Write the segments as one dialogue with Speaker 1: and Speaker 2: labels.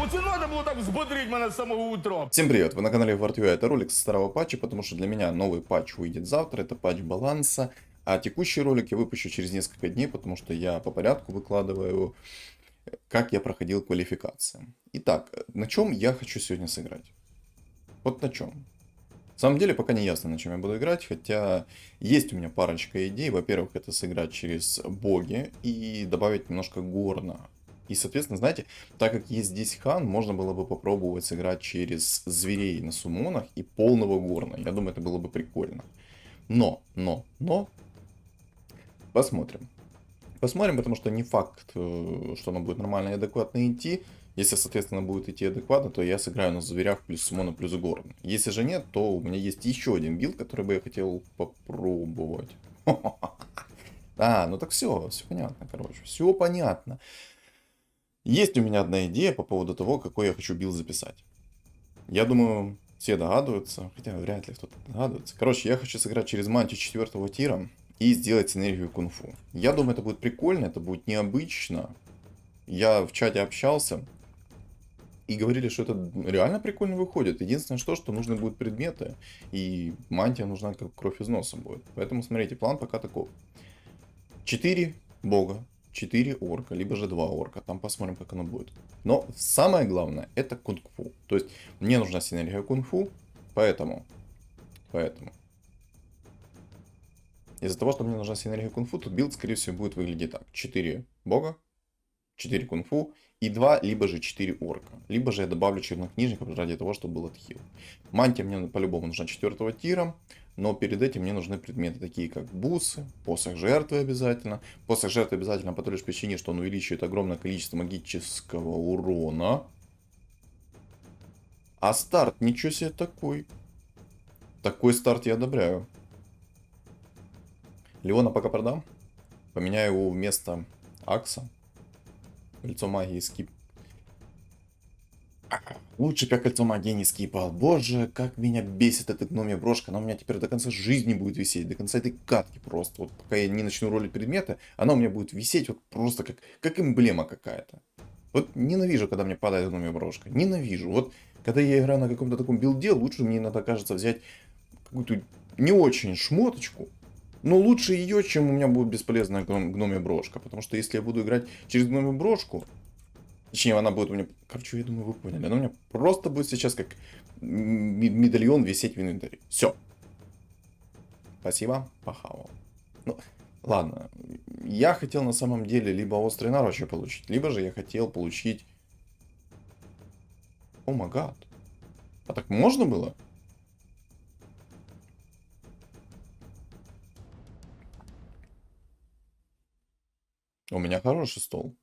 Speaker 1: Оце надо було так взбодрить мене з самого утра.
Speaker 2: Всем привет, вы на канале WarTV, это ролик со старого патча, потому что для меня новый патч выйдет завтра, это патч баланса, а текущий ролик я выпущу через несколько дней, потому что я по порядку выкладываю, как я проходил квалификации. Итак, на чем я хочу сегодня сыграть? Вот на чем. На самом деле пока не ясно, на чем я буду играть, хотя есть у меня парочка идей. Во-первых, это сыграть через боги и добавить немножко горна. И, соответственно, знаете, так как есть здесь хан, можно было бы попробовать сыграть через зверей на суммонах и полного горна. Я думаю, это было бы прикольно. Но, посмотрим. Посмотрим, потому что не факт, что оно будет нормально и адекватно идти. Если, соответственно, будет идти адекватно, то я сыграю на зверях плюс суммона плюс горн. Если же нет, то у меня есть еще один билд, который бы я хотел попробовать. А, ну так все понятно, короче. Все понятно. Есть у меня одна идея по поводу того, какой я хочу билд записать. Я думаю, все догадываются, хотя вряд ли кто-то догадывается. Короче, я хочу сыграть через мантию 4 тира и сделать синергию кунг-фу. Я думаю, это будет прикольно, это будет необычно. Я в чате общался и говорили, что это реально прикольно выходит. Единственное, что нужны будут предметы, и мантия нужна как кровь из носа будет. Поэтому, смотрите, план пока такой. 4 бога, 4 орка, либо же 2 орка. Там посмотрим, как оно будет. Но самое главное, это кунг-фу. То есть, мне нужна синергия кунг-фу, поэтому... Из-за того, что мне нужна синергия кунг-фу, тут билд, скорее всего, будет выглядеть так. 4 бога, 4 кунг-фу и 2, либо же 4 орка. Либо же я добавлю чернокнижников ради того, чтобы был отхил. Мантия мне по-любому нужна 4 тира, но перед этим мне нужны предметы такие, как бусы, посох жертвы обязательно. Посох жертвы обязательно по той лишь причине, что он увеличивает огромное количество магического урона. А старт, ничего себе такой. Такой старт я одобряю. Леона пока продам. Поменяю его вместо Акса. Кольцо магии скип. Лучше бы я кольцо магии не скипал. Боже, как меня бесит эта гномья брошка. Она у меня теперь до конца жизни будет висеть. До конца этой катки просто. Вот пока я не начну ролить предметы, она у меня будет висеть вот просто как эмблема какая-то. Вот ненавижу, когда мне падает гномья брошка. Ненавижу. Вот когда я играю на каком-то таком билде, лучше мне иногда кажется взять какую-то не очень шмоточку. Но лучше ее, чем у меня будет бесполезная гномья брошка. Потому что если я буду играть через гномью брошку, точнее, она будет у меня... Короче, я думаю, вы поняли. Она у меня просто будет сейчас как медальон висеть в инвентаре. Все. Спасибо, похавал. Ну, ладно. Я хотел на самом деле либо острый наручи получить, либо же я хотел получить... О май гад. А так можно было? У меня хороший стол.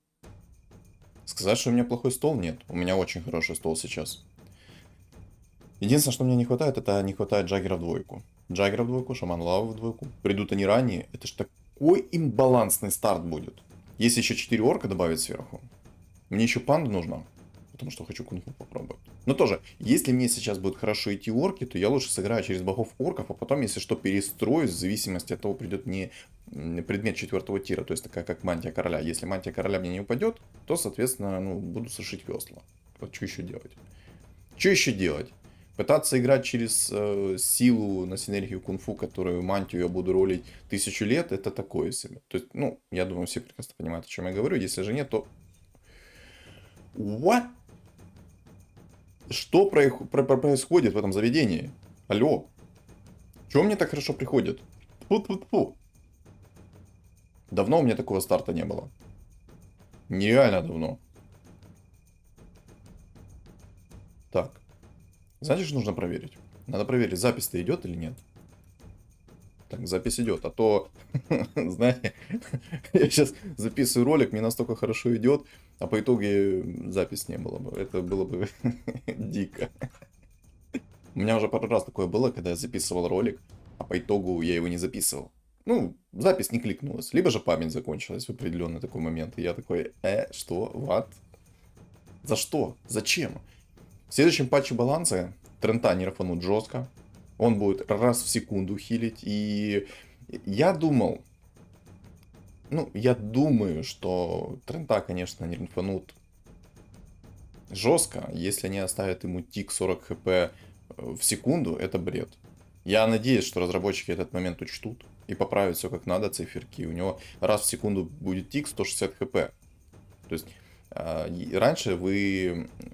Speaker 2: Сказать, что у меня плохой стол? Нет. У меня очень хороший стол сейчас. Единственное, что мне не хватает, это не хватает Джаггера в двойку. Джаггера в двойку, Шаман Лавы в двойку. Придут они ранее. Это ж такой имбалансный старт будет. Если еще 4 орка добавить сверху. Мне еще панда нужна. Потому что хочу кунг-фу попробовать. Но тоже, если мне сейчас будет хорошо идти орки, то я лучше сыграю через богов орков, а потом, если что, перестроюсь, в зависимости от того, придет мне предмет 4 тира, то есть такая как мантия короля. Если мантия короля мне не упадет, то, соответственно, ну, буду сушить весла. Вот что еще делать? Что еще делать? Пытаться играть через силу на синергию кунг-фу, которую мантию я буду ролить 1000 лет, это такое себе. То есть, ну, я думаю, все прекрасно понимают, о чем я говорю. Если же нет, то... What? Что происходит в этом заведении? Алло. Чего мне так хорошо приходит? Фу-фу-фу. Давно у меня такого старта не было. Нереально давно. Так. Знаете, что нужно проверить? Надо проверить, запись-то идет или нет. Так, запись идет. А то, знаете, я сейчас записываю ролик, мне настолько хорошо идет, а по итоге запись не было бы. Это было бы дико. У меня уже пару раз такое было, когда я записывал ролик, а по итогу я его не записывал. Ну, запись не кликнулась, либо же память закончилась в определенный такой момент. И я такой, что, what? За что? Зачем? В следующем патче баланса Трента не рафанут жестко. Он будет раз в секунду хилить. И я думал, ну, я думаю, что Трента, конечно, не рафанут жестко. Если они оставят ему тик 40 хп в секунду, это бред. Я надеюсь, что разработчики этот момент учтут и поправят все как надо, циферки. У него раз в секунду будет тик 160 хп. То есть раньше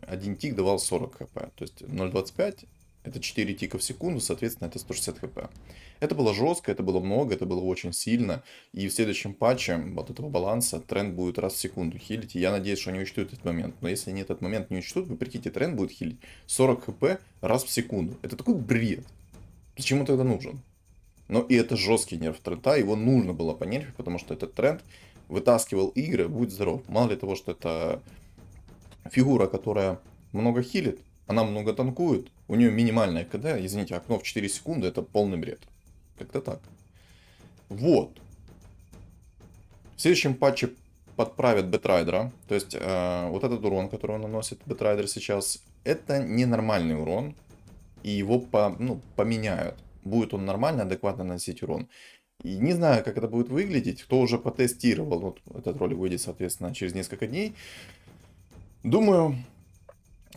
Speaker 2: один тик давал 40 хп. То есть 0.25 это 4 тика в секунду, соответственно, это 160 хп. Это было жестко, это было много, это было очень сильно. И в следующем патче вот этого баланса тренд будет раз в секунду хилить. И я надеюсь, что они учтут этот момент. Но если они этот момент не учтут, вы прикиньте, тренд будет хилить 40 хп раз в секунду. Это такой бред. Зачем он тогда нужен? Но и это жесткий нерв тренда, его нужно было понерфить, потому что этот тренд вытаскивал игры, будь здоров. Мало ли того, что это фигура, которая много хилит, она много танкует, у нее минимальное КД, извините, окно в 4 секунды, это полный бред. Как-то так. Вот. В следующем патче подправят Бэтрайдера. То есть вот этот урон, который он наносит, Бэтрайдер сейчас, это ненормальный урон. И его поменяют. Будет он нормально, адекватно наносить урон. И не знаю, как это будет выглядеть. Кто уже потестировал, вот этот ролик выйдет, соответственно, через несколько дней. Думаю,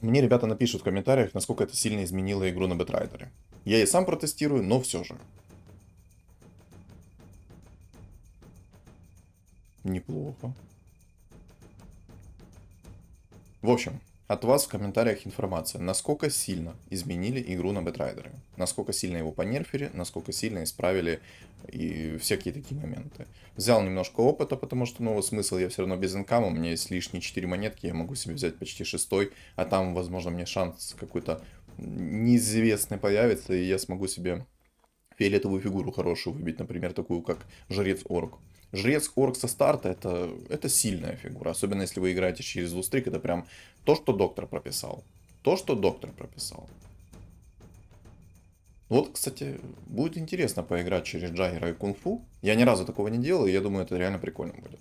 Speaker 2: мне ребята напишут в комментариях, насколько это сильно изменило игру на Бэтрайдере. Я и сам протестирую, но все же. Неплохо. В общем, от вас в комментариях информация, насколько сильно изменили игру на Бэтрайдере, насколько сильно его понерфили, насколько сильно исправили и всякие такие моменты. Взял немножко опыта, потому что, смысл, я все равно без инкама, у меня есть лишние 4 монетки, я могу себе взять почти 6, а там, возможно, мне шанс какой-то неизвестный появится, и я смогу себе фиолетовую фигуру хорошую выбить, например, такую как Жрец-Орк. Жрец-Орк со старта это сильная фигура, особенно если вы играете через двустрик, это прям то, что доктор прописал. То, что доктор прописал. Вот, кстати, будет интересно поиграть через Джаггера и Кунг-Фу. Я ни разу такого не делал, и я думаю, это реально прикольно будет.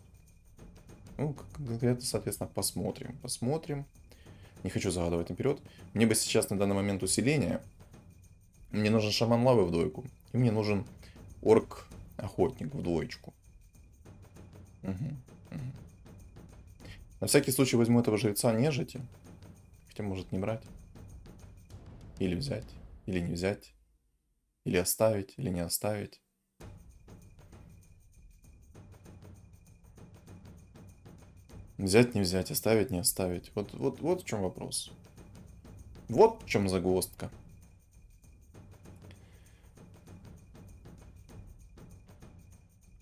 Speaker 2: Ну, конкретно, соответственно, посмотрим. Посмотрим. Не хочу загадывать наперед. Мне бы сейчас на данный момент усиление. Мне нужен шаман лавы в двойку. И мне нужен орк-охотник в двоечку. Угу. На всякий случай возьму этого жреца нежити. Хотя может не брать. Или взять. Или не взять. Или оставить, или не оставить. Взять, не взять, оставить, не оставить. Вот в чем вопрос. Вот в чем загвоздка.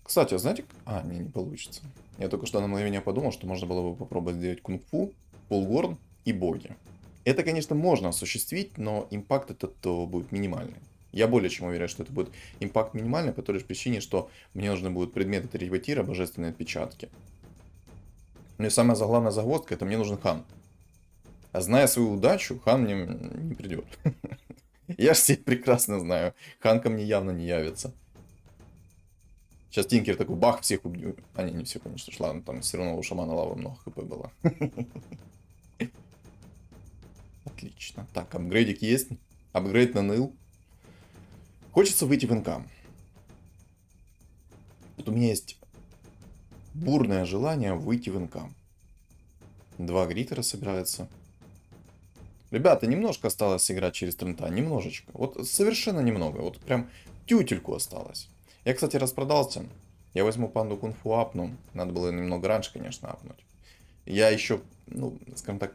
Speaker 2: Кстати, знаете... не получится. Я только что на мгновение подумал, что можно было бы попробовать сделать кунг-фу, полгорн и боги. Это, конечно, можно осуществить, но импакт этот будет минимальный. Я более чем уверен, что это будет импакт минимальный, по той лишь причине, что мне нужны будут предметы третьего тира, божественные отпечатки. Ну и самая главная загвоздка, это мне нужен хан. А зная свою удачу, хан мне не придет. Я же все прекрасно знаю. Хан ко мне явно не явится. Сейчас Тинкер такой бах, всех убью. Не все, конечно, ладно, там все равно у шамана лавы много хп было. Отлично. Так, апгрейдик есть. Апгрейд на ныл. Хочется выйти в НК. Вот у меня есть бурное желание выйти в НК. 2 гритера собираются. Ребята, немножко осталось сыграть через трента. Немножечко. Вот совершенно немного. Вот прям тютельку осталось. Я, кстати, распродался. Я возьму панду кунг-фу апну. Надо было немного раньше, конечно, апнуть. Я еще, скажем так,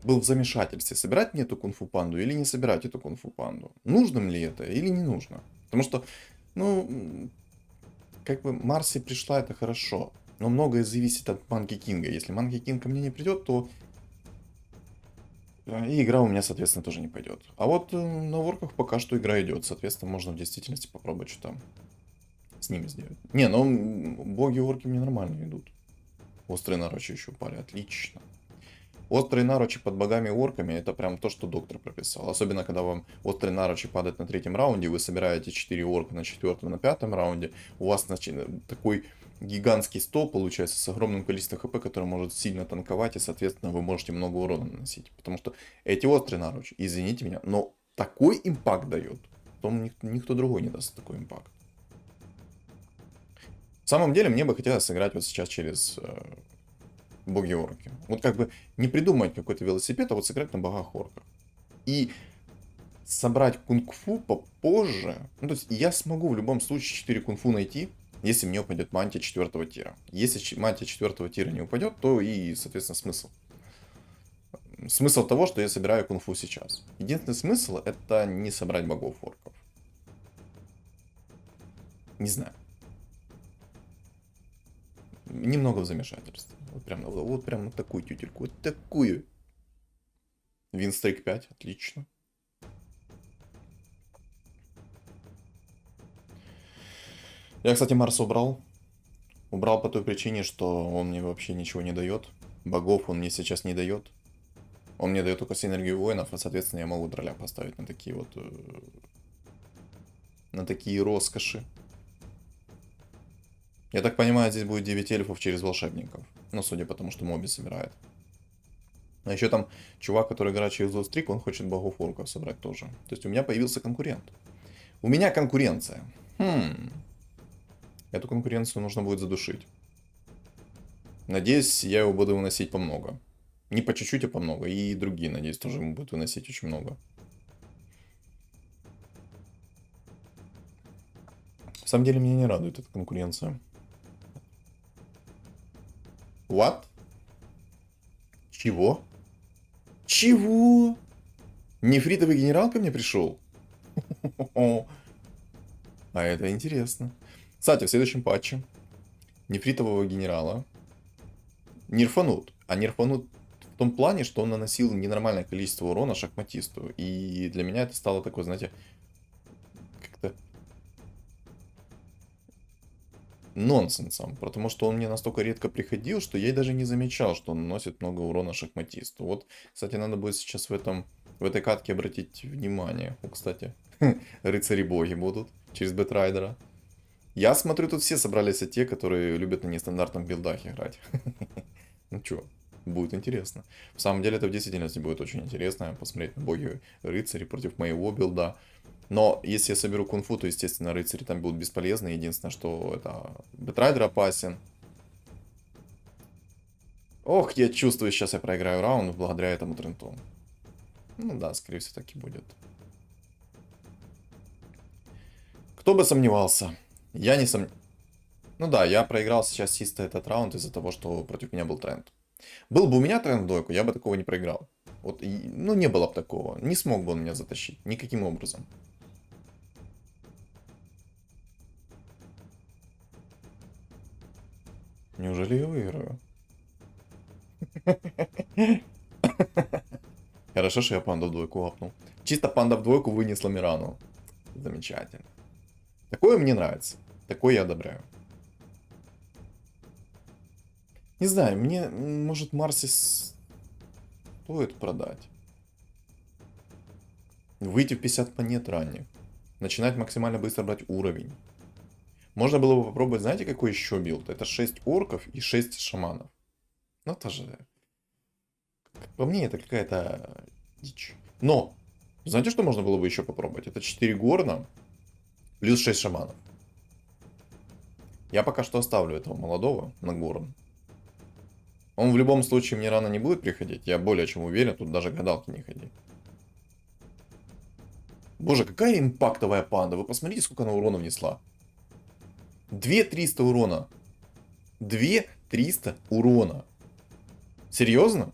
Speaker 2: был в замешательстве, собирать мне эту кунг-фу панду или не собирать эту кунг-фу панду. Нужно ли это или не нужно? Потому что, как бы Марси пришла, это хорошо. Но многое зависит от Манки Кинга. Если Манки Кинг ко мне не придет, то и игра у меня, соответственно, тоже не пойдет. А вот на ворках пока что игра идет. Соответственно, можно в действительности попробовать что-то с ними сделать. Не, боги-орки мне нормально идут. Острые наручи еще упали. Отлично. Острые наручи под богами-орками это прям то, что доктор прописал. Особенно, когда вам острые наручи падают на 3-м раунде, вы собираете 4 орка на 4-м, на 5-м раунде, у вас такой гигантский стол получается с огромным количеством хп, который может сильно танковать, и, соответственно, вы можете много урона наносить. Потому что эти острые наручи, извините меня, но такой импакт дает, потом никто другой не даст такой импакт. В самом деле, мне бы хотелось сыграть вот сейчас через боги-орки. Вот как бы не придумать какой-то велосипед, а вот сыграть на богах-орках. И собрать кунг-фу попозже. Ну, то есть я смогу в любом случае 4 кунг-фу найти, если мне упадет мантия 4 тира. Если мантия 4 тира не упадет, то и, соответственно, смысл. Смысл того, что я собираю кунг-фу сейчас. Единственный смысл — это не собрать богов-орков. Не знаю. Немного в замешательстве. Вот прям на такую тютельку. Вот такую. Винстрейк 5, отлично. Я, кстати, Марса убрал. Убрал по той причине, что он мне вообще ничего не дает. Богов он мне сейчас не дает. Он мне дает только синергию воинов, а соответственно я могу дроля поставить на такие вот... на такие роскоши. Я так понимаю, здесь будет 9 эльфов через волшебников. Ну, судя по тому, что моби собирает. А еще там чувак, который играет через Лустрик, он хочет богов орков собрать тоже. То есть у меня появился конкурент. У меня конкуренция. Эту конкуренцию нужно будет задушить. Надеюсь, я его буду выносить по много. Не по чуть-чуть, а по много. И другие, надеюсь, тоже ему будут выносить очень много. В самом деле, меня не радует эта конкуренция. What? Чего? Чего? Нефритовый генерал ко мне пришел? А это интересно. Кстати, в следующем патче нефритового генерала нерфанут. А нерфанут в том плане, что он наносил ненормальное количество урона шахматисту. И для меня это стало такое, знаете, как-то нонсенсом. Потому что он мне настолько редко приходил, что я даже не замечал, что он наносит много урона шахматисту. Вот, кстати, надо будет сейчас в этой катке обратить внимание. Кстати, рыцари-боги будут через Бэтрайдера. Я смотрю, тут все собрались те, которые любят на нестандартном билдах играть. Ну чё, будет интересно. В самом деле это в действительности будет очень интересно посмотреть на боги рыцари против моего билда. Но если я соберу кунг-фу, то, естественно, рыцари там будут бесполезны. Единственное, что это Бэтрайдер опасен. Ох, я чувствую, сейчас я проиграю раунд благодаря этому тренту. Ну да, скорее всего, так и будет. Кто бы сомневался. Я не сомневаюсь. Ну да, я проиграл сейчас чисто этот раунд из-за того, что против меня был тренд. Был бы у меня тренд в дойку, я бы такого не проиграл. Вот, ну не было бы такого. Не смог бы он меня затащить. Никаким образом. Неужели я выиграю? Хорошо, что я панда в двойку апнул. Чисто панда в двойку вынесла Мирану. Замечательно. Такое мне нравится. Такое я одобряю. Не знаю, мне, может, Марсис стоит продать. Выйти в 50 монет ранних. Начинать максимально быстро брать уровень. Можно было бы попробовать, знаете, какой еще билд? Это 6 орков и 6 шаманов. Ну, тоже... Как по мне, это какая-то дичь. Но, знаете, что можно было бы еще попробовать? Это 4 горна плюс 6 шаманов. Я пока что оставлю этого молодого на горн. Он в любом случае мне рано не будет приходить. Я более чем уверен, тут даже гадалки не ходи. Боже, какая импактовая панда. Вы посмотрите, сколько она урона внесла. 2300 урона. 2300 урона. Серьезно?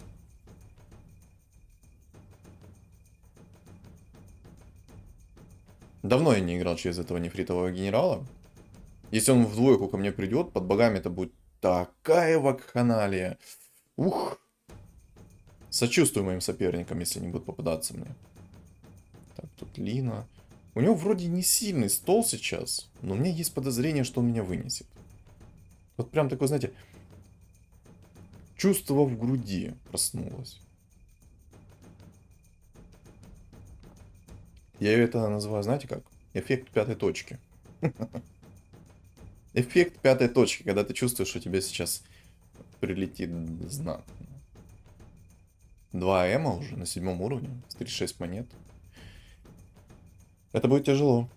Speaker 2: Давно я не играл через этого нефритового генерала. Если он в двойку ко мне придет, под богами это будет такая вакханалия. Ух. Сочувствую моим соперникам, если они будут попадаться мне. Так, тут Лина. У него вроде не сильный стол сейчас, но у меня есть подозрение, что он меня вынесет. Вот прям такое, знаете, чувство в груди проснулось. Я это называю, знаете как? Эффект пятой точки. Эффект пятой точки, когда ты чувствуешь, что тебе сейчас прилетит знатно. 2 эма уже на 7 уровне, с 36 монет. Это будет тяжело.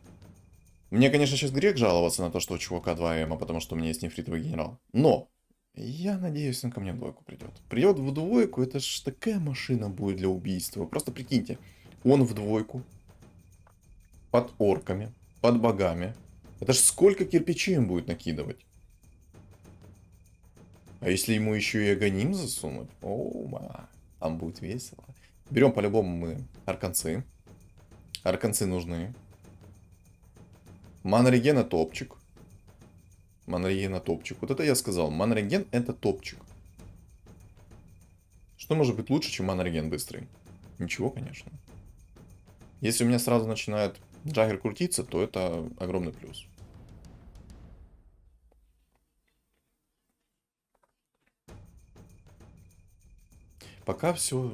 Speaker 2: Мне, конечно, сейчас грех жаловаться на то, что у чувака 2 эма, потому что у меня есть нефритовый генерал. Но Я надеюсь, он ко мне в двойку придет. Придет в двойку, это ж такая машина будет для убийства. Просто прикиньте, он в двойку, под орками, под богами. Это ж сколько кирпичей он будет накидывать. А если ему еще и агоним засунуть? Оу-ма, там будет весело. Берем по-любому мы арканцы. Арканцы нужны. Манрегена топчик. Манрегена топчик. Вот это я сказал. Манреген это топчик. Что может быть лучше, чем манреген быстрый? Ничего, конечно. Если у меня сразу начинает Джаггер крутиться, то это огромный плюс. Пока все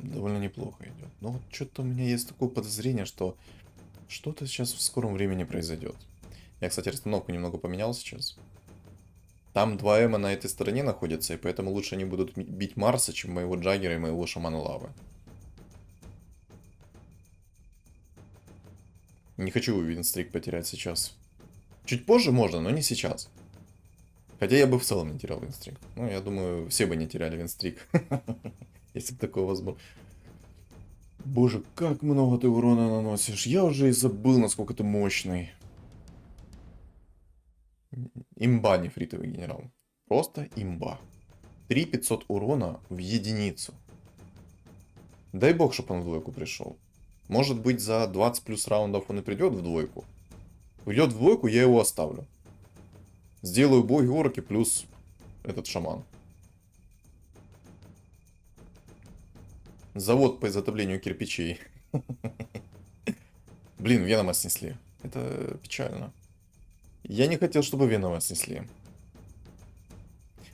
Speaker 2: довольно неплохо идет. Но вот что-то у меня есть такое подозрение, что что-то сейчас в скором времени произойдет. Я, кстати, расстановку немного поменял сейчас. Там 2 эма на этой стороне находятся, и поэтому лучше они будут бить Марса, чем моего Джаггера и моего Шамана Лавы. Не хочу винстрик потерять сейчас. Чуть позже можно, но не сейчас. Хотя я бы в целом не терял винстрик. Ну, я думаю, все бы не теряли винстрик. Если бы такое возможно. Боже, как много ты урона наносишь. Я уже и забыл, насколько ты мощный. Имба, нефритовый генерал. Просто имба. 3500 урона в единицу. Дай бог, чтобы он в двойку пришел. Может быть, за 20 плюс раундов он и придет в двойку. Придет в двойку, я его оставлю. Сделаю боги орки плюс этот шаман. Завод по изготовлению кирпичей. Блин, Венома снесли. Это печально. Я не хотел, чтобы Венома снесли.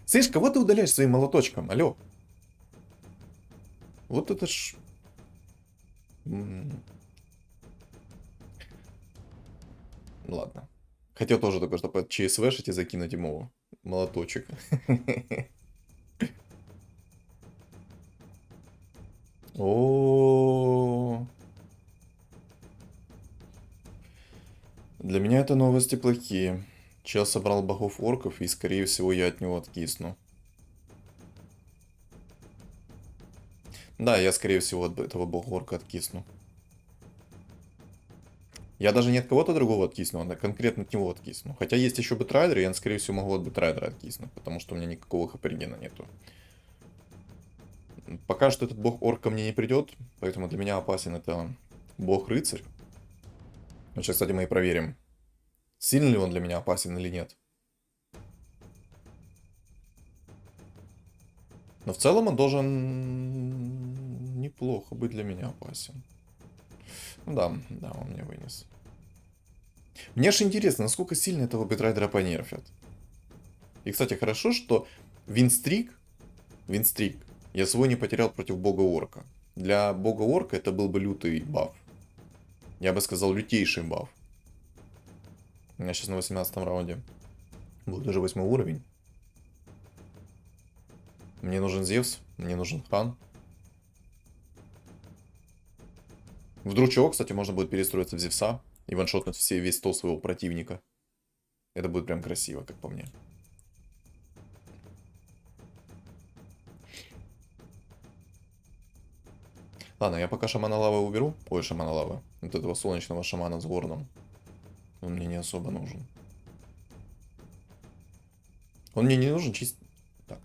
Speaker 2: Слышь, кого ты удаляешь своим молоточком? Алло. Вот это ж... Ладно. Хотел тоже только что под ЧСВшить и закинуть ему молоточек. О, для меня это новости плохие. Чел собрал богов орков, и скорее всего я от него откисну. Да, я скорее всего от этого бога орка откисну. Я даже не от кого-то другого откисну, а конкретно от него откисну. Хотя есть еще Бэтрайдер, и я, скорее всего, могу от Бэтрайдера откиснуть, потому что у меня никакого хапергена нету. Пока что этот бог орк ко мне не придет, поэтому для меня опасен это бог рыцарь. Ну, сейчас, кстати, мы и проверим, сильно ли он для меня опасен или нет. Но в целом он должен неплохо быть для меня опасен. Ну да, да, он мне вынес. Мне аж интересно, насколько сильно этого Бэтрайдера понерфят. И, кстати, хорошо, что Винстрик, я свой не потерял против бога орка. Для бога орка это был бы лютый баф. Я бы сказал, лютейший баф. У меня сейчас на 18 раунде будет уже 8 уровень. Мне нужен Зевс, мне нужен Хан. Вдруг чего, кстати, можно будет перестроиться в Зевса и ваншотнуть весь стол своего противника. Это будет прям красиво, как по мне. Ладно, я пока шамана лавы уберу. Ой, шамана лавы. Вот этого солнечного шамана с горном. Он мне не особо нужен. Он мне не нужен чисто... Так.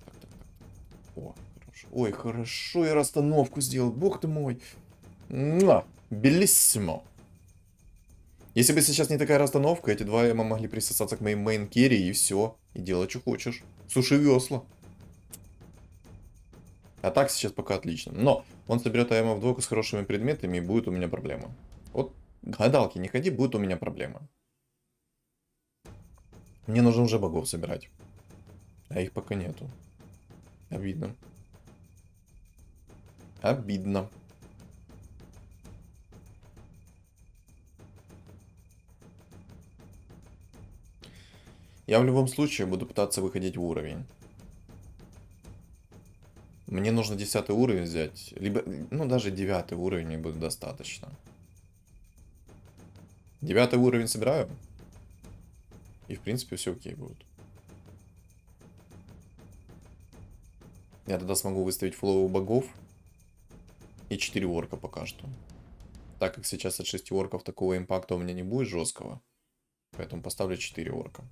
Speaker 2: О, хорошо. Ой, хорошо, я расстановку сделал. Бог ты мой. Белиссимо. Если бы сейчас не такая расстановка, эти 2 эма могли присосаться к моим мейн-керри и все. И делать, что хочешь. Суши весла. А так сейчас пока отлично. Но он соберет АМ в двойку с хорошими предметами, и будет у меня проблема. Вот гадалки не ходи, будет у меня проблема. Мне нужно уже богов собирать. А их пока нету. Обидно. Обидно. Я в любом случае буду пытаться выходить в уровень. Мне нужно 10 уровень взять. Либо, ну даже 9 уровень мне будет достаточно. 9 уровень собираю. И в принципе все окей будет. Я тогда смогу выставить флоу богов и 4 орка пока что. Так как сейчас от 6 орков такого импакта у меня не будет жесткого, поэтому поставлю 4 орка.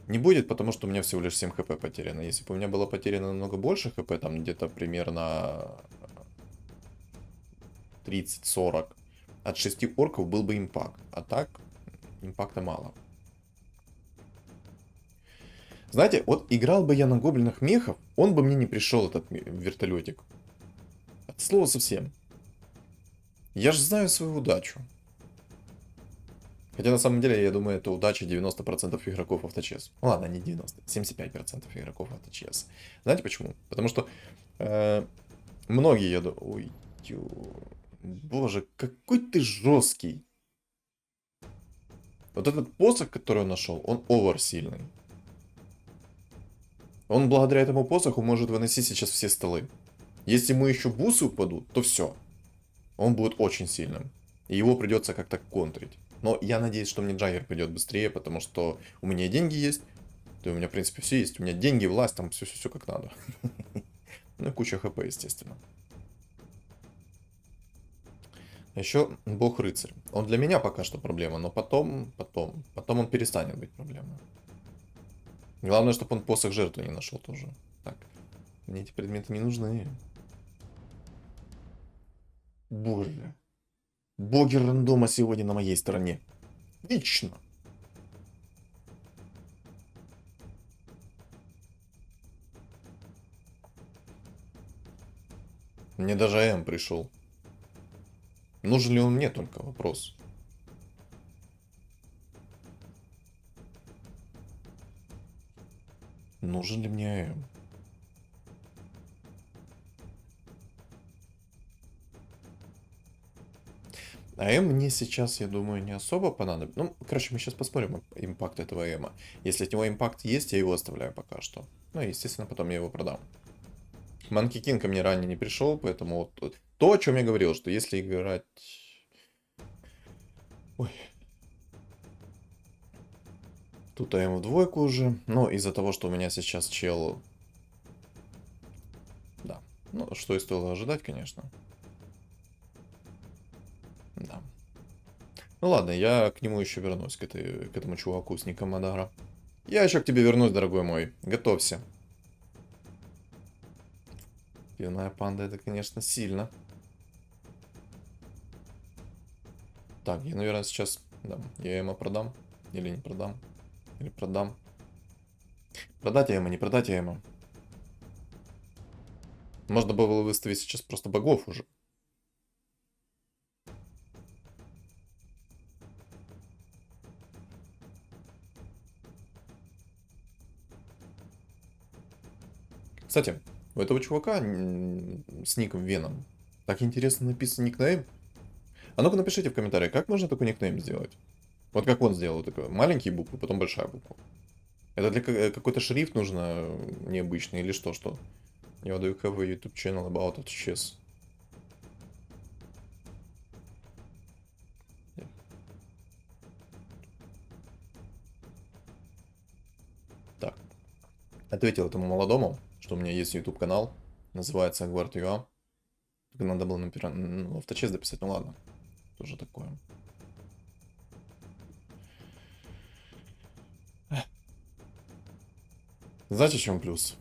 Speaker 2: Не будет, потому что у меня всего лишь 7 хп потеряно. Если бы у меня было потеряно намного больше хп, там где-то примерно 30-40, от 6 орков был бы импакт. А так, импакта мало. Знаете, вот играл бы я на гоблинах мехов, он бы мне не пришел, этот вертолетик. От слова совсем. Я же знаю свою удачу. Хотя на самом деле, я думаю, это удача 90% игроков авточес. Ну ладно, не 90, 75% игроков авточес. Знаете почему? Потому что многие, я думаю... Ой, боже, какой ты жесткий. Вот этот посох, который он нашел, он оверсильный. Он благодаря этому посоху может выносить сейчас все столы. Если ему еще бусы упадут, то все. Он будет очень сильным. И его придется как-то контрить. Но я надеюсь, что мне Джаггер придет быстрее, потому что у меня и деньги есть. Да и у меня, в принципе, все есть. У меня деньги, власть, там все как надо. Ну и куча хп, естественно. Еще бог-рыцарь. Он для меня пока что проблема, но потом он перестанет быть проблемой. Главное, чтобы он посох жертвы не нашел тоже. Так, мне эти предметы не нужны. Боже. Боги рандома сегодня на моей стороне. Вечно. Мне даже М пришел. Нужен ли он мне, только вопрос. Нужен ли мне М? А М мне сейчас, я думаю, не особо понадобится. Ну, короче, мы сейчас посмотрим импакт этого Эма. Если от него импакт есть, я его оставляю пока что. Ну, естественно, потом я его продам. Манки Кинг ко мне ранее не пришел, поэтому вот то, о чем я говорил, что если играть... Ой. Тут АМ в двойку уже. Но из-за того, что у меня сейчас чел... Да. Ну, что и стоило ожидать, конечно. Да. Ну ладно, я к нему еще вернусь, к этому чуваку с ником Мадара. Я еще к тебе вернусь, дорогой мой. Готовься. Пивная панда, это, конечно, сильно. Так, я, наверное, сейчас... Да, я ему продам. Или не продам. Или продам. Продать я ему, не продать я ему. Можно было выставить сейчас просто богов уже. Кстати, у этого чувака с ником Веном так интересно написан никнейм. А ну-ка напишите в комментариях, как можно такой никнейм сделать? Вот как он сделал, такой маленькие буквы, потом большая буква. Это для какой-то шрифт нужно необычный или что? You do have a YouTube channel about chess. Так. Ответил этому молодому, что у меня есть YouTube канал, называется Agvart.ua. Только надо было в авточес дописать, ну ладно. Тоже такое. Знаете, в чем плюс?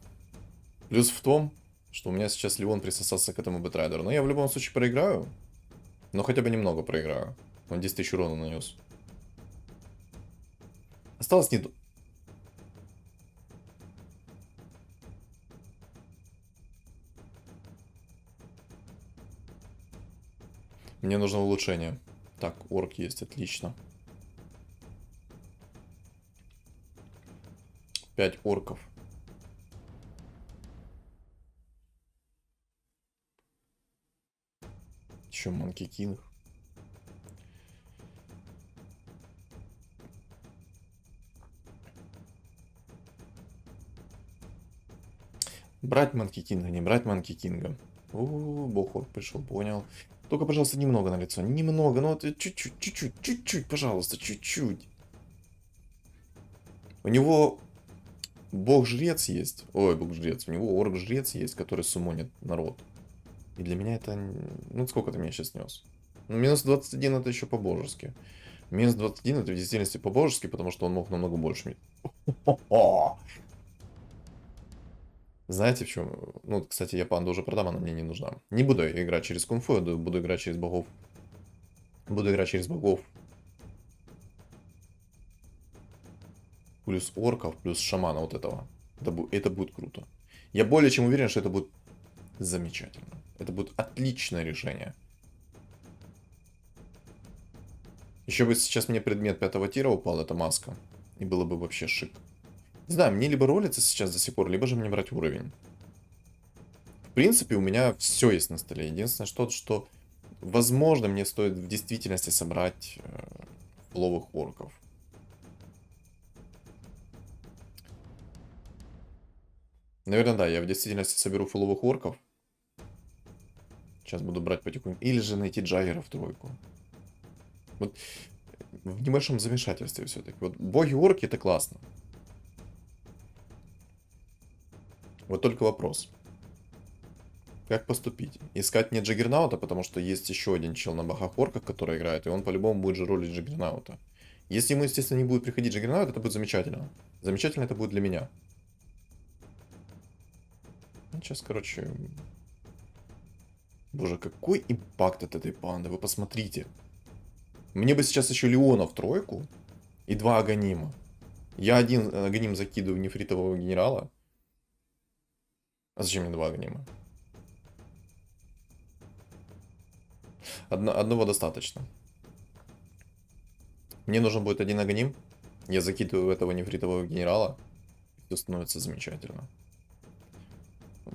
Speaker 2: Плюс в том, что у меня сейчас Леон присосался к этому бэтрайдеру. Но я в любом случае проиграю. Но хотя бы немного проиграю. Он 10 тысяч урона нанес. Осталось не... Мне нужно улучшение. Так, орк есть, отлично. 5 орков. Еще Манки Кинг. Брать Манки Кинга, не брать Манки Кинга. Бог орк пришел, понял. Только, пожалуйста, немного на лицо. Немного, ну вот чуть-чуть, пожалуйста, чуть-чуть. У него бог-жрец есть. Ой, бог-жрец. У него орк-жрец есть, который суммонит народ. И для меня это... Ну, сколько ты меня сейчас снес? Ну, минус 21 это еще по-божески. Минус 21 это в действительности по-божески, потому что он мог намного больше. Хо-хо! Знаете в чем? Ну, кстати, я панду уже продам, она мне не нужна. Не буду я играть через кунг-фу, я буду играть через богов. Буду играть через богов. Плюс орков, плюс шамана вот этого. Это будет круто. Я более чем уверен, что это будет замечательно. Это будет отличное решение. Еще бы сейчас мне предмет 5-го тира упал, это маска. И было бы вообще шик. Не знаю, мне либо ролиться сейчас до сих пор, либо же мне брать уровень. В принципе, у меня все есть на столе. Единственное, что возможно, мне стоит в действительности собрать фуловых орков. Наверное, да, я в действительности соберу фуловых орков. Сейчас буду брать потихоньку. Или же найти Джаггера в тройку. Вот в небольшом замешательстве все-таки. Вот боги-орки это классно. Вот только вопрос. Как поступить? Искать не Джаггернаута, потому что есть еще один чел на богах-орках, который играет, и он по-любому будет же ролить Джаггернаута. Если ему, естественно, не будет приходить Джаггернаут, это будет замечательно. Замечательно это будет для меня. Сейчас, короче... Боже, какой импакт от этой панды, вы посмотрите. Мне бы сейчас еще Леона в тройку и 2 Аганима. Я один Аганим закидываю в нефритового генерала. А зачем мне 2 Аганима? Одного достаточно. Мне нужен будет 1 Аганим. Я закидываю этого нефритового генерала. Все становится замечательно.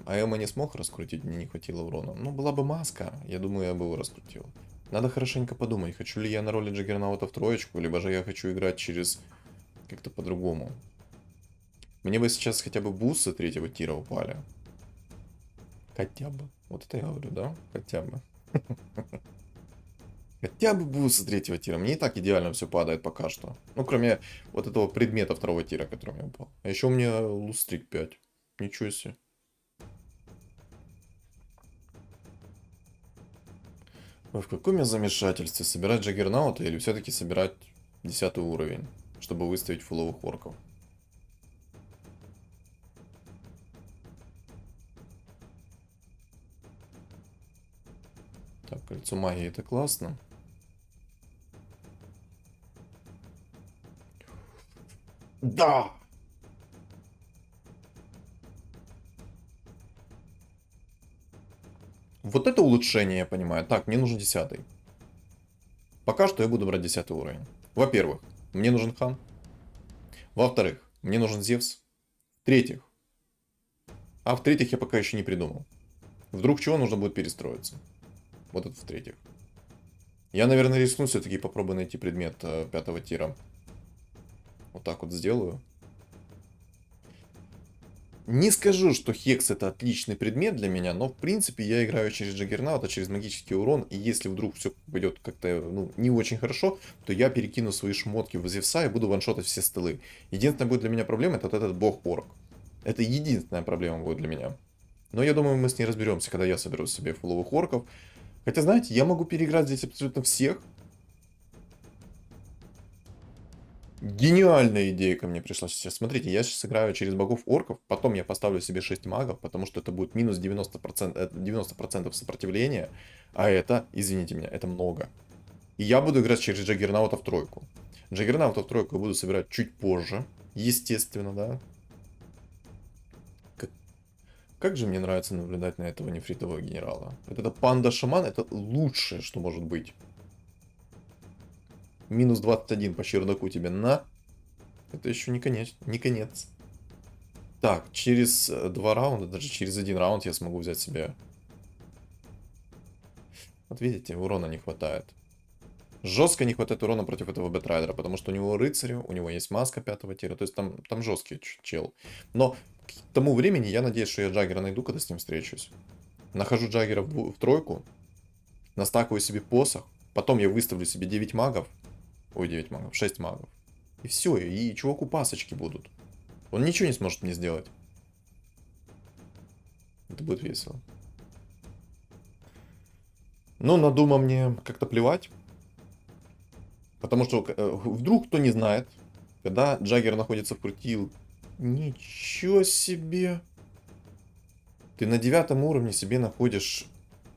Speaker 2: А Эма не смог раскрутить, мне не хватило урона. Ну, была бы маска, я думаю, я бы его раскрутил. Надо хорошенько подумать, хочу ли я на роли Джаггернаута в троечку, либо же я хочу играть через... как-то по-другому. Мне бы сейчас хотя бы бусы 3-го тира упали. Хотя бы. Вот это я говорю, да? Хотя бы. Хотя бы бусы 3-го тира. Мне и так идеально все падает пока что. Ну, кроме вот этого предмета 2-го тира, который у меня упал. А еще у меня лустрик 5. Ничего себе. Ой, в каком я замешательстве? Собирать Джаггернаута или все-таки собирать 10 уровень, чтобы выставить фуловых орков? Так, кольцо магии это классно. Да! Вот это улучшение, я понимаю. Так, мне нужен 10. Пока что я буду брать 10 уровень. Во-первых, мне нужен хан. Во-вторых, мне нужен Зевс. В-третьих, в-третьих, я пока еще не придумал. Вдруг чего нужно будет перестроиться. Вот это в-третьих. Я, наверное, рискну все-таки попробую найти предмет 5-го тира. Вот так вот сделаю. Не скажу, что Хекс это отличный предмет для меня, но в принципе я играю через Джаггернаута, через магический урон, и если вдруг все пойдет как-то не очень хорошо, то я перекину свои шмотки в Зевса и буду ваншотать все столы. Единственная будет для меня проблема, это вот этот бог-орк. Это единственная проблема будет для меня. Но я думаю, мы с ней разберемся, когда я соберу себе фуловых орков. Хотя, знаете, я могу переиграть здесь абсолютно всех. Гениальная идея ко мне пришла сейчас. Смотрите, я сейчас сыграю через богов орков, потом я поставлю себе 6 магов, потому что это будет минус 90%, 90% сопротивления, а это, извините меня, это много. И я буду играть через Джаггернаута в тройку. Джаггернаута в тройку я буду собирать чуть позже, естественно, да. Как же мне нравится наблюдать на этого нефритового генерала. Вот это панда-шаман, это лучшее, что может быть. Минус 21 по чердаку тебе на. Это еще не конец. Не конец. Так, через 2 раунда, даже через 1 раунд я смогу взять себе. Вот видите, урона не хватает. Жестко не хватает урона против этого бэтрайдера, потому что у него рыцарь, у него есть маска 5-го тира, то есть там жесткий чел. Но к тому времени я надеюсь, что я Джаггера найду, когда с ним встречусь. Нахожу Джаггера в тройку, настакиваю себе посох, потом я выставлю себе 9 магов. Ой, 9 магов, 6 магов. И все, и чуваку пасочки будут. Он ничего не сможет мне сделать. Это будет весело. Но на Дума мне как-то плевать. Потому что вдруг кто не знает, когда Джаггер находится в крутил. Ничего себе! Ты на 9 уровне себе находишь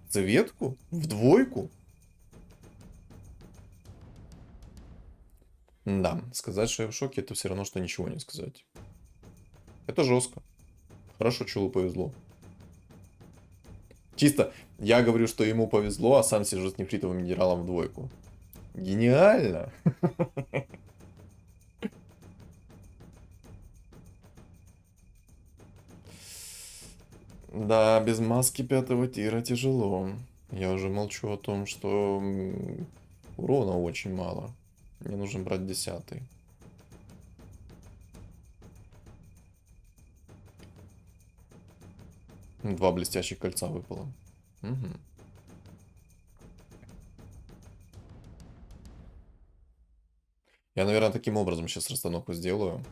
Speaker 2: цветку в двойку? Да, сказать, что я в шоке, это все равно, что ничего не сказать. Это жестко. Хорошо, Чулу повезло. Чисто я говорю, что ему повезло, а сам сижу с нефритовым минералом в двойку. Гениально! Да, без маски 5 тира тяжело. Я уже молчу о том, что урона очень мало. Мне нужно брать 10. Два блестящих кольца выпало. Угу. Я, наверное, таким образом сейчас расстановку сделаю.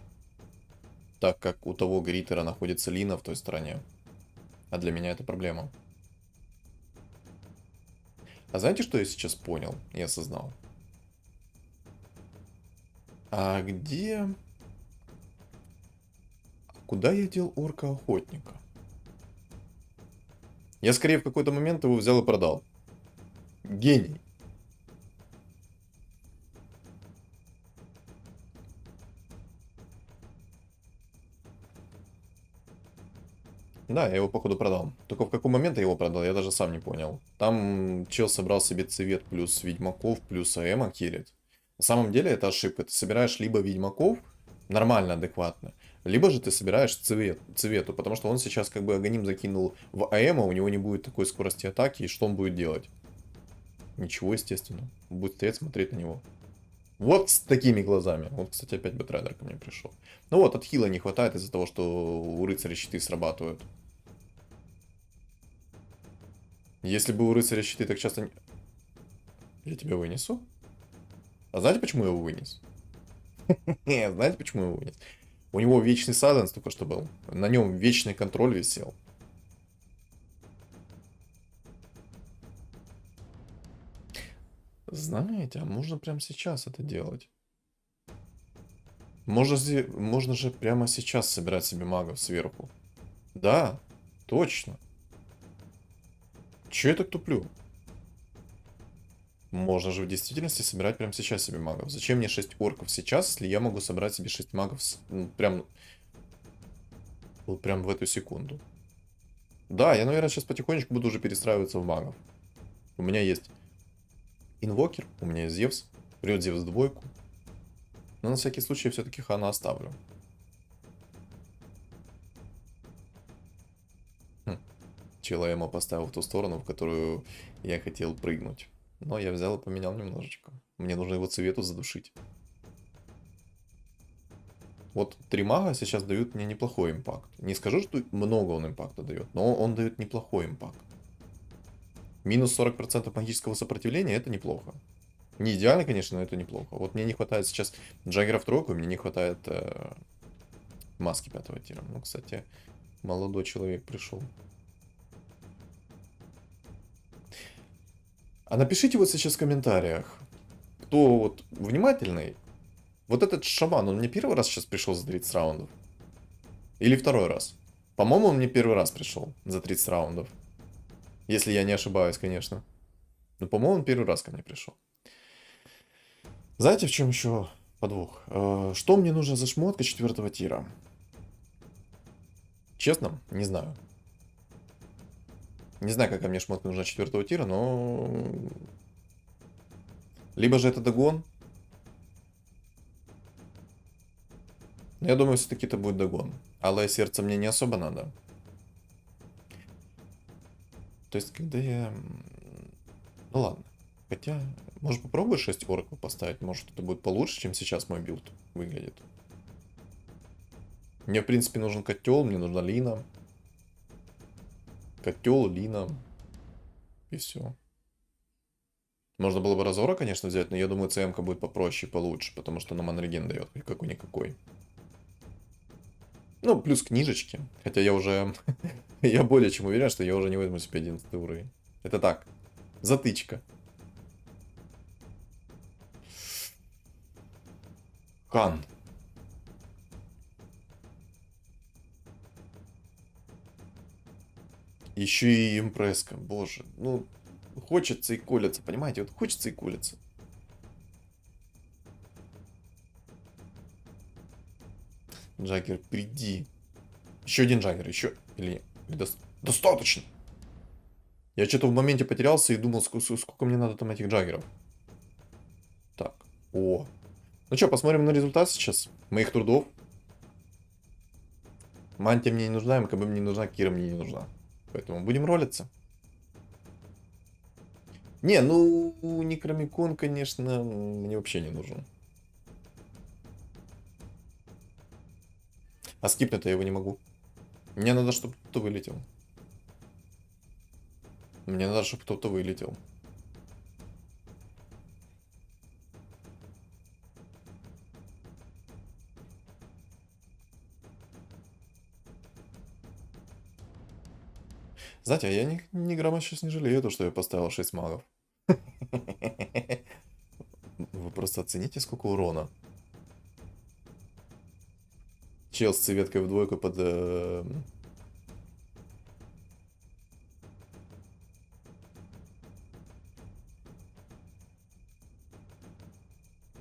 Speaker 2: Так как у того Гриттера находится Лина в той стороне. А для меня это проблема. А знаете, что я сейчас понял и осознал? А где... Куда я дел орка-охотника? Я скорее в какой-то момент его взял и продал. Гений. Да, я его походу продал. Только в какой момент я его продал, я даже сам не понял. Там чел собрал себе цвет плюс ведьмаков плюс АЭМа киллит. На самом деле это ошибка. Ты собираешь либо ведьмаков, нормально, адекватно, либо же ты собираешь цвету, потому что он сейчас как бы Аганим закинул в АЭМа, у него не будет такой скорости атаки, и что он будет делать? Ничего, естественно. Он будет стоять, смотреть на него. Вот с такими глазами. Вот, кстати, опять Бэтрайдер ко мне пришел. Ну вот, от хила не хватает из-за того, что у рыцаря щиты срабатывают. Если бы у рыцаря щиты так часто... Я тебя вынесу? А знаете, почему я его вынес? Знаете, почему я его вынес? У него вечный сайленс только что был. На нем вечный контроль висел. Знаете, а можно прямо сейчас это делать? Можно же прямо сейчас собирать себе магов сверху. Да, точно. Че я так туплю? Можно же в действительности собирать прямо сейчас себе магов. Зачем мне 6 орков сейчас, если я могу собрать себе 6 магов прям... Вот прям в эту секунду. Да, я, наверное, сейчас потихонечку буду уже перестраиваться в магов. У меня есть инвокер, у меня есть Зевс. Придет Зевс в двойку. Но на всякий случай я все-таки Хана оставлю. Чела я ему поставил в ту сторону, в которую я хотел прыгнуть. Но я взял и поменял немножечко. Мне нужно его цвету задушить. Вот 3 мага сейчас дают мне неплохой импакт. Не скажу, что много он импакта дает, но он дает неплохой импакт. Минус 40% магического сопротивления — это неплохо. Не идеально, конечно, но это неплохо. Вот мне не хватает сейчас Джаггера в тройку, мне не хватает маски 5 тира. Ну, кстати, молодой человек пришел. А напишите вот сейчас в комментариях, кто вот внимательный. Вот этот шаман, он мне первый раз сейчас пришел за 30 раундов? Или второй раз? По-моему, он мне первый раз пришел за 30 раундов. Если я не ошибаюсь, конечно. Но, по-моему, он первый раз ко мне пришел. Знаете, в чем еще подвох? Что мне нужно за шмотка 4 тира? Честно, не знаю. Не знаю, какая мне шмотка нужна 4 тира, но... Либо же это догон. Но я думаю, все-таки это будет догон. Алое сердце мне не особо надо. То есть, когда я... Ну ладно. Хотя, может попробую 6 орков поставить? Может это будет получше, чем сейчас мой билд выглядит. Мне, в принципе, нужен котел, мне нужна Лина. Котел, Лина. И все. Можно было бы Разора, конечно, взять, но я думаю, ЦМ-ка будет попроще и получше, потому что она манреген дает, какой-никакой. Ну, плюс книжечки. Хотя я уже... я более чем уверен, что я уже не возьму себе 11 уровень. Это так. Затычка. Хан. Еще и импресска. Боже. Ну, хочется и колется. Понимаете? Вот хочется и колется. Джаггер, приди. Еще один Джаггер. Еще... Или достаточно. Я что-то в моменте потерялся и думал, сколько мне надо там этих Джаггеров. Так. О. Ну что, посмотрим на результат сейчас моих трудов. Мантия мне не нужна, МКБ мне не нужна, Кира мне не нужна. Поэтому будем ролиться. Не, ну, Некромикон, конечно, мне вообще не нужен. А скипнуть-то я его не могу. Мне надо, чтобы кто-то вылетел. Мне надо, чтобы кто-то вылетел. Знаете, а я ни грамма сейчас не жалею, то, что я поставил 6 магов. Вы просто оцените, сколько урона. Чел с цветкой в двойку под...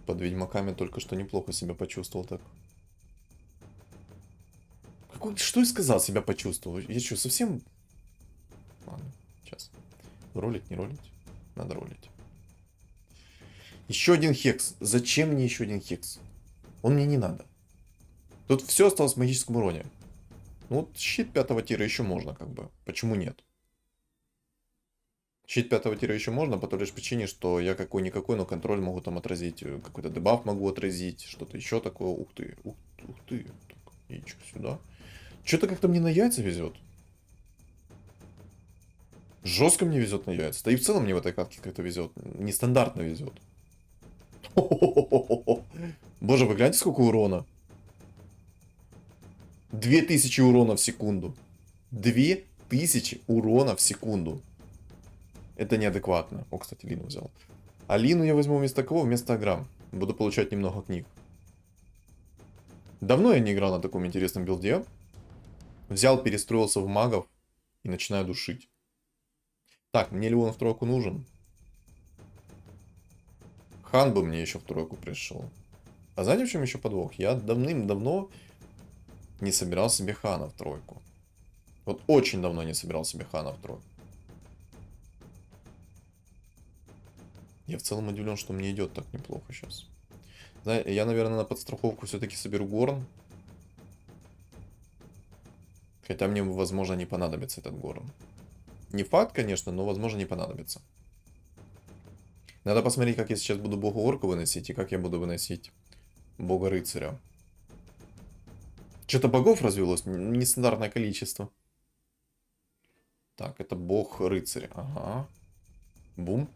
Speaker 2: под ведьмаками только что неплохо себя почувствовал так. Что я сказал, себя почувствовал? Я что, совсем... Ладно, сейчас. Ролить, не ролить? Надо ролить. Еще один хекс. Зачем мне еще один хекс? Он мне не надо. Тут все осталось в магическом уроне. Ну вот щит 5 тира еще можно, как бы. Почему нет? Щит 5 тира еще можно, по той лишь причине, что я какой-никакой, но контроль могу там отразить. Какой-то дебаф могу отразить. Что-то еще такое. Ух ты. Ух ты. Так, и что, сюда? Что-то как-то мне на яйца везет. Жестко мне везет на яйца. Да и в целом мне в этой катке как-то везет. Нестандартно везет. Боже, вы гляньте, сколько урона. 2000 урона в секунду. 2000 урона в секунду. Это неадекватно. О, кстати, Лину взял. А Лину я возьму вместо кого? Вместо Аграм. Буду получать немного книг. Давно я не играл на таком интересном билде. Взял, перестроился в магов и начинаю душить. Так, мне ли он в тройку нужен? Хан бы мне еще в тройку пришел. А знаете, в чем еще подвох? Я давным-давно не собирал себе Хана в тройку. Вот очень давно не собирал себе Хана в тройку. Я в целом удивлен, что мне идет так неплохо сейчас. Я, наверное, на подстраховку все-таки соберу Горн. Хотя мне, возможно, не понадобится этот Горн. Не факт, конечно, но, возможно, не понадобится. Надо посмотреть, как я сейчас буду Бога Орка выносить и как я буду выносить Бога Рыцаря. Что-то богов развелось, нестандартное количество. Так, это Бог Рыцарь. Ага. Бум.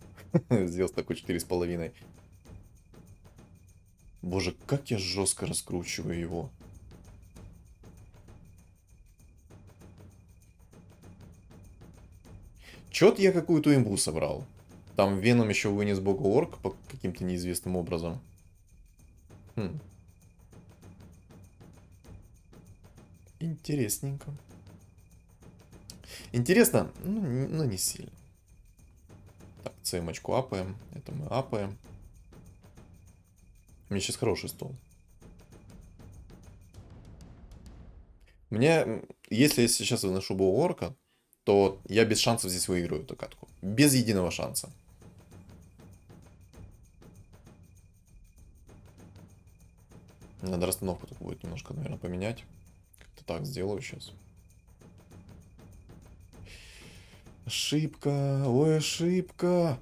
Speaker 2: Сделал такой 4,5. Боже, как я жестко раскручиваю его. Чё-то я какую-то имбу собрал. Там Веном еще вынес Бога Орк по каким-то неизвестным образом. Хм. Интересненько. Интересно, ну не сильно. Так, цемочку апаем. Это мы апаем. У меня сейчас хороший стол. Мне, если я сейчас выношу Бога Орка, то я без шансов здесь выиграю эту катку. Без единого шанса. Надо расстановку тут будет немножко, наверное, поменять. Как-то так сделаю сейчас. Ошибка. Ой, ошибка.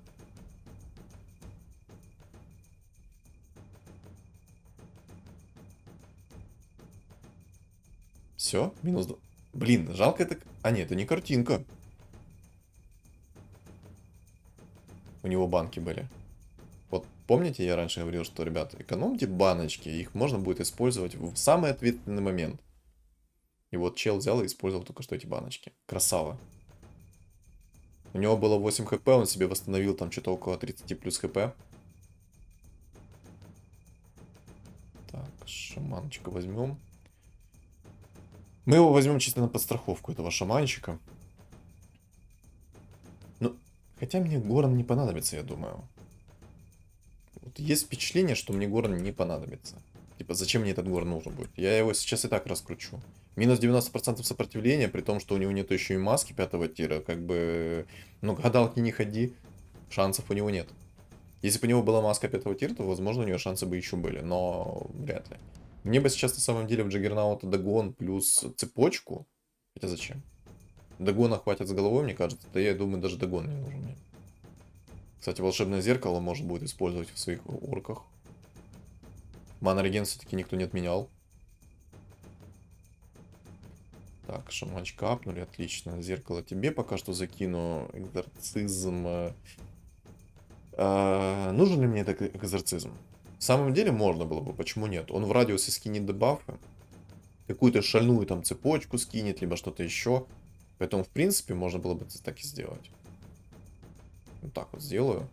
Speaker 2: Все, минус 2. Блин, жалко это... А нет, это не картинка. У него банки были. Вот помните, я раньше говорил, что, ребята, экономьте баночки, их можно будет использовать в самый ответственный момент. И вот чел взял и использовал только что эти баночки. Красава. У него было 8 хп, он себе восстановил там что-то около 30 плюс хп. Так, шаманчика возьмем. Мы его возьмем чисто на подстраховку, этого шаманчика. Ну, хотя мне Горн не понадобится, я думаю. Вот есть впечатление, что мне Горн не понадобится. Типа, зачем мне этот Горн нужен будет? Я его сейчас и так раскручу. Минус 90% сопротивления, при том, что у него нет еще и маски 5-го тира. Как бы, ну, гадалки не ходи, шансов у него нет. Если бы у него была маска 5-го тира, то, возможно, у него шансы бы еще были, но вряд ли. Мне бы сейчас, на самом деле, в Джаггернаута Дагон плюс цепочку. Хотя зачем? Дагона хватит с головой, мне кажется. Да я думаю, даже Дагон не нужен мне. Кстати, волшебное зеркало можно будет использовать в своих орках. Мана-реген все-таки никто не отменял. Так, шаманчика апнули, отлично. Зеркало тебе пока что закину. Экзорцизм. Нужен ли мне этот экзорцизм? В самом деле можно было бы, почему нет? Он в радиусе скинет дебафы. Какую-то шальную там цепочку скинет, либо что-то еще. Поэтому, в принципе, можно было бы так и сделать. Вот так вот сделаю.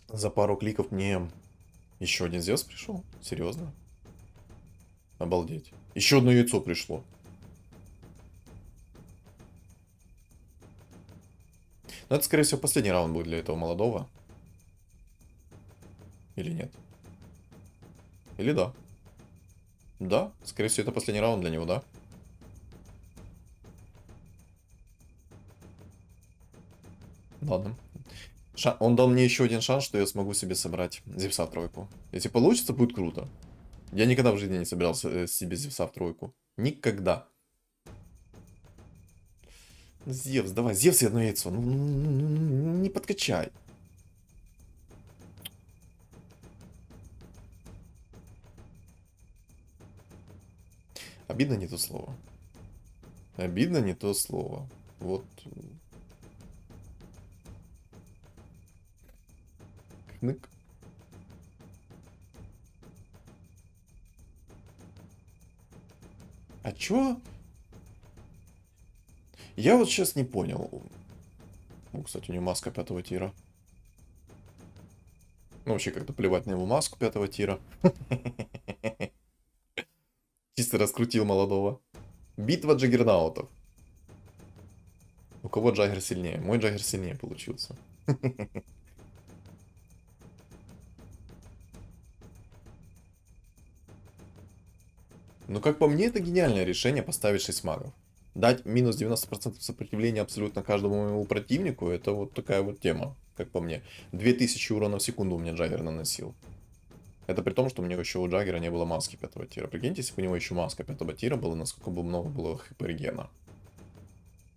Speaker 2: За пару кликов мне еще один Зевс пришел? Серьезно? Обалдеть. Еще одно яйцо пришло. Но это, скорее всего, последний раунд будет для этого молодого. Или нет? Или да? Да, скорее всего, это последний раунд для него, да? Ладно. Он дал мне еще один шанс, что я смогу себе собрать Зевса в тройку. Если получится, будет круто. Я никогда в жизни не собирался себе Зевса в тройку. Никогда. Зевс, давай, Зевс и одно яйцо. Ну, не подкачай. Обидно не то слово. Обидно не то слово. Вот. Хнык. А чё? Я вот сейчас не понял. Ну, кстати, у него маска 5-го тира. Ну, вообще, как-то плевать на его маску 5-го тира. Чисто раскрутил молодого. Битва джаггернаутов. У кого джаггер сильнее? Мой джаггер сильнее получился. Ну, как по мне, это гениальное решение поставить 6 магов. Дать минус 90% сопротивления абсолютно каждому моему противнику, это вот такая вот тема, как по мне. 2000 урона в секунду у меня Джаггер наносил. Это при том, что у меня еще у Джаггера не было маски 5-го тира. Прикиньте, если бы у него еще маска 5-го тира была, насколько бы много было хп регена.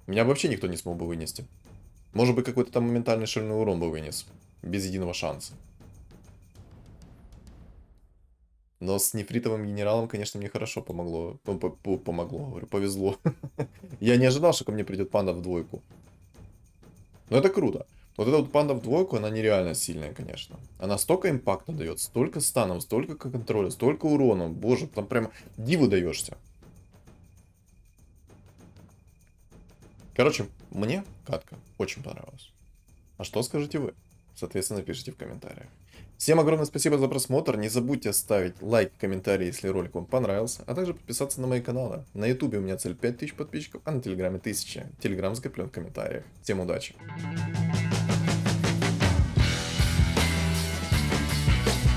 Speaker 2: Меня вообще никто не смог бы вынести. Может быть, какой-то там моментальный шальной урон бы вынес. Без единого шанса. Но с нефритовым генералом, конечно, мне хорошо помогло. Помогло, говорю, повезло. Я не ожидал, что ко мне придет панда в двойку. Но это круто. Вот эта вот панда в двойку, она нереально сильная, конечно. Она столько импакта дает, столько станов, столько контроля, столько урона. Боже, там прям диву даешься. Короче, мне катка очень понравилась. А что скажете вы? Соответственно, пишите в комментариях. Всем огромное спасибо за просмотр. Не забудьте оставить лайк, комментарий, если ролик вам понравился. А также подписаться на мои каналы. На ютубе у меня цель 5000 подписчиков, а на телеграме 1000. Телеграм закреплен в комментариях. Всем удачи.